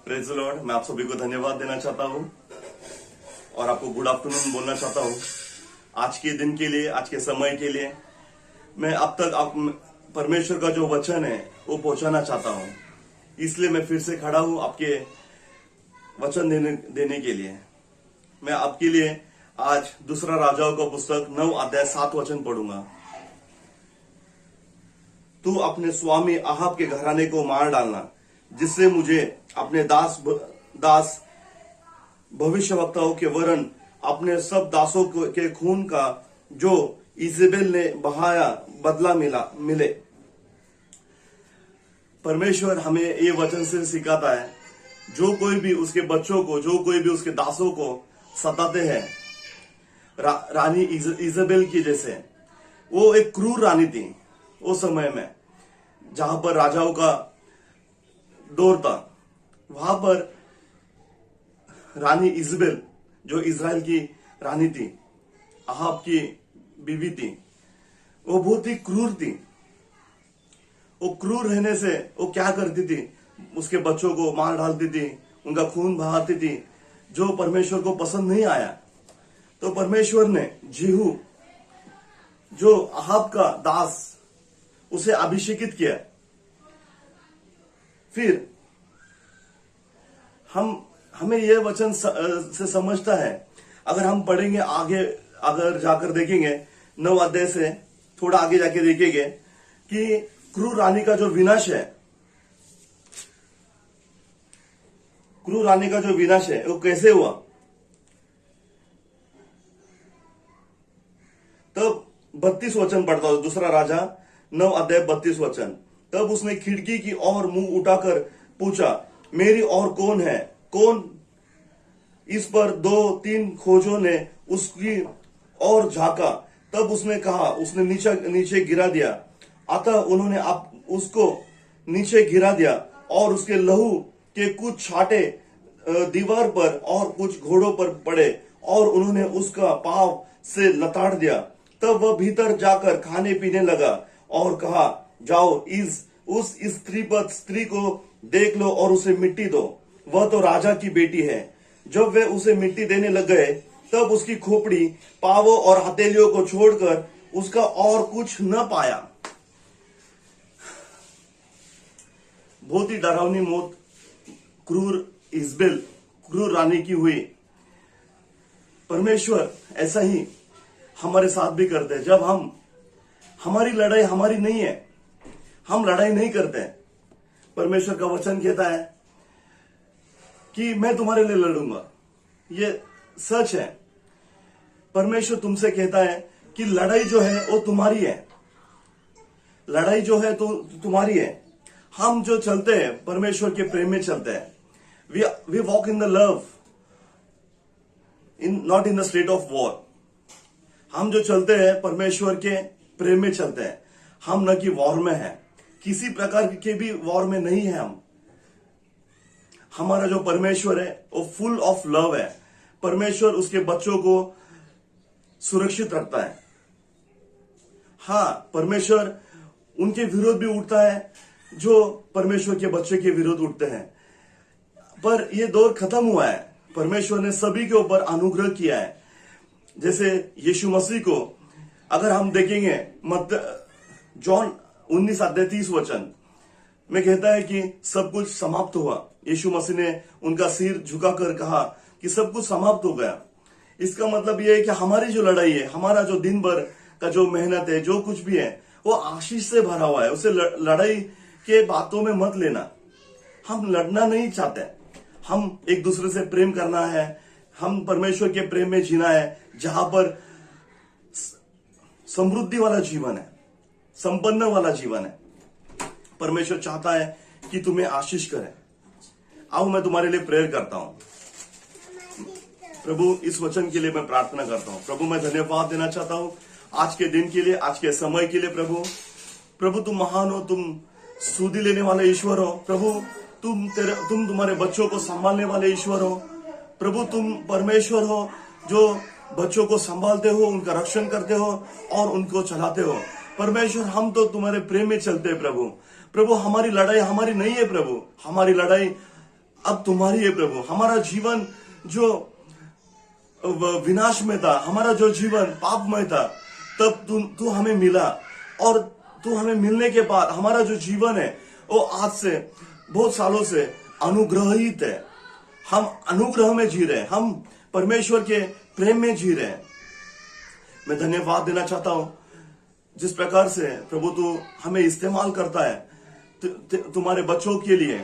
Praise the Lord. मैं आप सभी को धन्यवाद देना चाहता हूं और आपको गुड आफ्टरनून बोलना चाहता हूं। आज के दिन के लिए, आज के समय के लिए मैं अब तक परमेश्वर का जो वचन है वो पहुंचाना चाहता हूं। इसलिए मैं फिर से खड़ा हूं आपके वचन देने के लिए। मैं आपके लिए आज दूसरा राजाओं का पुस्तक 9 अध्याय 7 वचन पढ़ूंगा। तू अपने स्वामी अहाब के घराने को मार डालना, जिससे मुझे अपने दास भविष्यवक्ताओं के वरन अपने सब दासों के खून का जो इजेबेल ने बहाया बदला मिले। परमेश्वर हमें ये वचन से सिखाता है, जो कोई भी उसके बच्चों को, जो कोई भी उसके दासों को सताते हैं, रानी इजेबेल की जैसे, वो एक क्रूर रानी थी उस समय में जहां पर राजाओं का दौर था। वहां पर रानी इजेबेल, जो इजराइल की रानी थी, अहाब की बीवी थी, वो बहुत ही क्रूर थी। वो क्रूर रहने से वो क्या करती थी, उसके बच्चों को मार डालती थी, उनका खून बहाती थी, जो परमेश्वर को पसंद नहीं आया। तो परमेश्वर ने जेहू, जो अहाब का दास, उसे अभिषेकित किया। फिर हमें यह वचन से समझता है, अगर हम पढ़ेंगे आगे, अगर जाकर देखेंगे 9 अध्याय से थोड़ा आगे जाके देखेंगे कि क्रूर रानी का जो विनाश है, क्रूर रानी का जो विनाश है वो कैसे हुआ। तब 32 वचन पढ़ता हूं, दूसरा राजा 9 अध्याय 32 वचन। तब उसने खिड़की की ओर मुंह उठाकर पूछा, मेरी और कौन है, कौन? इस पर 2-3 खोजों ने उसकी ओर झांका। तब उसने कहा, उसने नीचे गिरा दिया। अतः उन्होंने उसको नीचे गिरा दिया और उसके लहू के कुछ छांटे दीवार पर और कुछ घोड़ों पर पड़े और उन्होंने उसका पांव से लताड़ दिया। तब वह भीतर जाकर खाने पीने लगा और कहा, जाओ उस स्त्री को देख लो और उसे मिट्टी दो, वह तो राजा की बेटी है। जब वे उसे मिट्टी देने लग गए, तब उसकी खोपड़ी, पावों और हथेलियों को छोड़कर उसका और कुछ न पाया। बहुत ही डरावनी मौत क्रूर रानी की हुई। परमेश्वर ऐसा ही हमारे साथ भी करते हैं। जब हमारी लड़ाई हमारी नहीं है, हम लड़ाई नहीं करते। परमेश्वर का वचन कहता है कि मैं तुम्हारे लिए लड़ूंगा। ये सच है। परमेश्वर तुमसे कहता है कि लड़ाई जो है वो तुम्हारी है, लड़ाई जो है तो तुम्हारी है। हम जो चलते हैं परमेश्वर के प्रेम में चलते हैं। We walk in the love, not in the state of war. हम जो चलते हैं परमेश्वर के प्रेम में चलते हैं। हम न कि वॉर में हैं, किसी प्रकार के भी वॉर में नहीं है। हमारा जो परमेश्वर है वो फुल ऑफ लव है। परमेश्वर उसके बच्चों को सुरक्षित रखता है। हाँ, परमेश्वर उनके विरोध भी उठता है जो परमेश्वर के बच्चे के विरोध उठते हैं। पर यह दौर खत्म हुआ है। परमेश्वर ने सभी के ऊपर अनुग्रह किया है। जैसे यीशु मसीह को अगर हम देखेंगे, जॉन 19 अध्याय 30 वचन में कहता है कि सब कुछ समाप्त हुआ। यीशु मसीह ने उनका सिर झुकाकर कहा कि सब कुछ समाप्त हो गया। इसका मतलब यह है कि हमारी जो लड़ाई है, हमारा जो दिन भर का जो मेहनत है, जो कुछ भी है, वो आशीष से भरा हुआ है। उसे लड़ाई के बातों में मत लेना। हम लड़ना नहीं चाहते। हम एक दूसरे से प्रेम करना है। हम परमेश्वर के प्रेम में जीना है, जहां पर समृद्धि वाला जीवन है, संपन्न वाला जीवन है। परमेश्वर चाहता है कि तुम्हें आशीष करे। आओ मैं तुम्हारे लिए प्रेयर करता हूं। प्रभु, इस वचन के लिए मैं प्रार्थना करता हूं। प्रभु, मैं धन्यवाद देना चाहता हूं आज के दिन के लिए, आज के समय के लिए। प्रभु तुम महान हो, तुम सुधि लेने वाले ईश्वर हो। प्रभु तुम तुम्हारे बच्चों को संभालने वाले ईश्वर हो। प्रभु तुम परमेश्वर हो जो बच्चों को संभालते हो, उनका रक्षण करते हो और उनको चलाते हो। परमेश्वर, हम तो तुम्हारे प्रेम में चलते हैं। प्रभु हमारी लड़ाई हमारी नहीं है। प्रभु हमारी लड़ाई अब तुम्हारी है प्रभु। हमारा जीवन जो विनाश में था, हमारा जो जीवन पापमय था, तब तू हमें मिला, और तू हमें मिलने के बाद हमारा जो जीवन है वो आज से बहुत सालों से अनुग्रहित है। हम अनुग्रह में जी रहे हैं, हम परमेश्वर के प्रेम में जी रहे हैं। मैं धन्यवाद देना चाहता हूं जिस प्रकार से प्रभु तू हमें इस्तेमाल करता है तुम्हारे बच्चों के लिए,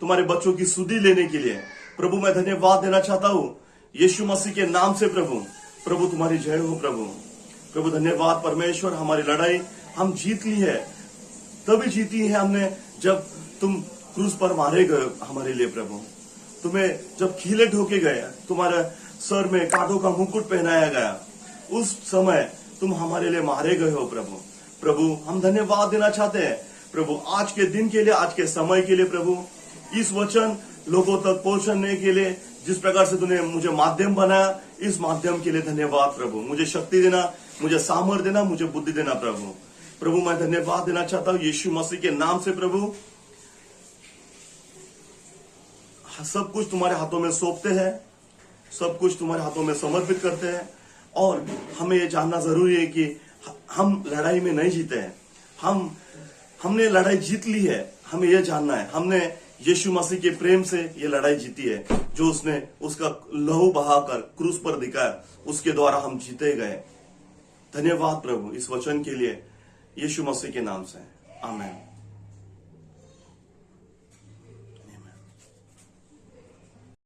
तुम्हारे बच्चों की सुधि लेने के लिए। प्रभु मैं धन्यवाद देना चाहता हूं यीशु मसीह के नाम से। प्रभु तुम्हारी जय हो प्रभु धन्यवाद परमेश्वर। हमारी लड़ाई हम जीत ली है, तभी जीती है हमने जब तुम क्रूस पर मारे गए हमारे लिए प्रभु। तुम्हें जब खीले ठोके गए, तुम्हारे सर में कांटों का मुकुट पहनाया गया, उस समय तुम हमारे लिए मारे गए हो प्रभु हम धन्यवाद देना चाहते हैं प्रभु आज के दिन के लिए, आज के समय के लिए प्रभु। इस वचन लोगों तक पहुंचने के लिए जिस प्रकार से तूने मुझे माध्यम बनाया, इस माध्यम के लिए धन्यवाद प्रभु। मुझे शक्ति देना, मुझे सामर्थ्य देना, मुझे बुद्धि देना प्रभु मैं धन्यवाद देना चाहता हूं यीशु मसीह के नाम से प्रभु। सब कुछ तुम्हारे हाथों में सौंपते हैं, सब कुछ तुम्हारे हाथों में समर्पित करते हैं, और हमें ये जानना जरूरी है कि हम लड़ाई में नहीं जीते हैं, हमने लड़ाई जीत ली है। हमें यह जानना है हमने यीशु मसीह के प्रेम से ये लड़ाई जीती है, जो उसने उसका लहू बहाकर क्रूस पर दिखाया, उसके द्वारा हम जीते गए। धन्यवाद प्रभु इस वचन के लिए, यीशु मसीह के नाम से, आमीन।